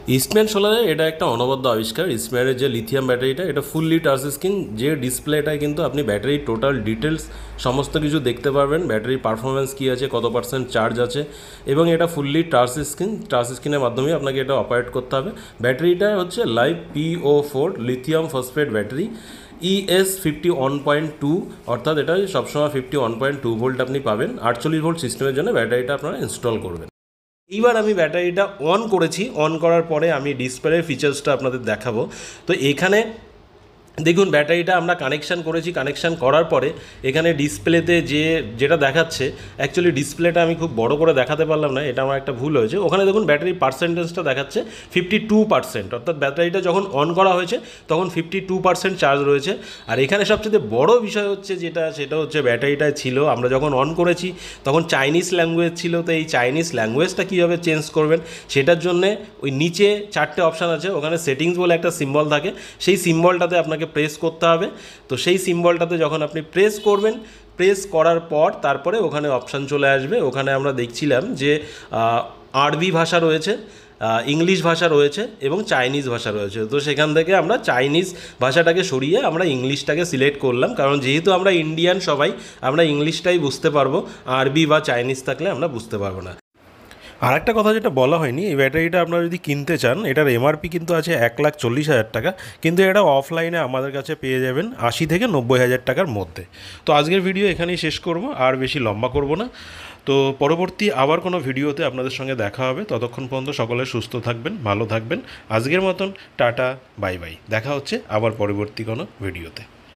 Eastman সোলারের এটা একটা অনবদ্য আবিষ্কার। ইস্টম্যানের যে লিথিয়াম ব্যাটারিটা, এটা ফুললি টাচ স্ক্রিন, যে ডিসপ্লেটায় কিন্তু আপনি ব্যাটারির টোটাল ডিটেলস সমস্ত কিছু দেখতে পারবেন। ব্যাটারির পারফরমেন্স কী আছে, কত পার্সেন্ট চার্জ আছে, এবং এটা ফুললি টাচ স্ক্রিন। টাচ স্ক্রিনের মাধ্যমে আপনাকে এটা অপারেট করতে হবে। ব্যাটারিটা হচ্ছে LiPo4 lithium phosphate battery, ES51.2, অর্থাৎ এটা সবসময় 51.2 ভোল্ট আপনি পাবেন। 48 ভোল্ট সিস্টেমের জন্য ব্যাটারিটা আপনারা ইনস্টল করবেন। এইবার আমি ব্যাটারিটা অন করেছি। অন করার পরে আমি ডিসপ্লের ফিচার্সটা আপনাদের দেখাবো। তো এখানে দেখুন, ব্যাটারিটা আমরা কানেকশান করেছি। কানেকশান করার পরে এখানে ডিসপ্লেতে যেটা দেখাচ্ছে, অ্যাকচুয়ালি ডিসপ্লেটা আমি খুব বড় করে দেখাতে পারলাম না, এটা আমার একটা ভুল হয়েছে। ওখানে দেখুন ব্যাটারির পার্সেন্টেজটা দেখাচ্ছে 52%, অর্থাৎ ব্যাটারিটা যখন অন করা হয়েছে তখন 52% চার্জ রয়েছে। আর এখানে সবচেয়ে বড় বিষয় হচ্ছে সেটা হচ্ছে ব্যাটারিটায় ছিল, আমরা যখন অন করেছি তখন চাইনিজ ল্যাঙ্গুয়েজ ছিল। তো এই চাইনিজ ল্যাঙ্গুয়েজটা কীভাবে চেঞ্জ করবেন, সেটার জন্যে ওই নিচে 4টে অপশান আছে, ওখানে সেটিংস বলে একটা সিম্বল থাকে, সেই সিম্বলটাতে আপনাকে প্রেস করতে হবে। তো সেই সিম্বলটাতে যখন আপনি প্রেস করবেন, প্রেস করার পর তারপরে ওখানে অপশান চলে আসবে। ওখানে আমরা দেখছিলাম যে আরবি ভাষা রয়েছে, ইংলিশ ভাষা রয়েছে এবং চাইনিজ ভাষা রয়েছে। তো সেখান থেকে আমরা চাইনিজ ভাষাটাকে সরিয়ে আমরা ইংলিশটাকে সিলেক্ট করলাম, কারণ যেহেতু আমরা ইন্ডিয়ান সবাই, আমরা ইংলিশটাই বুঝতে পারবো, আরবি বা চাইনিজ থাকলে আমরা বুঝতে পারবো না। আর একটা কথা যেটা বলা হয়নি, এই ব্যাটারিটা আপনারা যদি কিনতে চান, এটার MRP কিন্তু আছে 1,40,000 টাকা, কিন্তু এটা অফলাইনে আমাদের কাছে পেয়ে যাবেন 80 থেকে 90,000 টাকার মধ্যে। তো আজকের ভিডিও এখানেই শেষ করব, আর বেশি লম্বা করব না। তো পরবর্তী আবার কোনো ভিডিওতে আপনাদের সঙ্গে দেখা হবে। ততক্ষণ পর্যন্ত সকলে সুস্থ থাকবেন, ভালো থাকবেন। আজকের মতন টাটা, বাই বাই। দেখা হচ্ছে আবার পরবর্তী কোনো ভিডিওতে।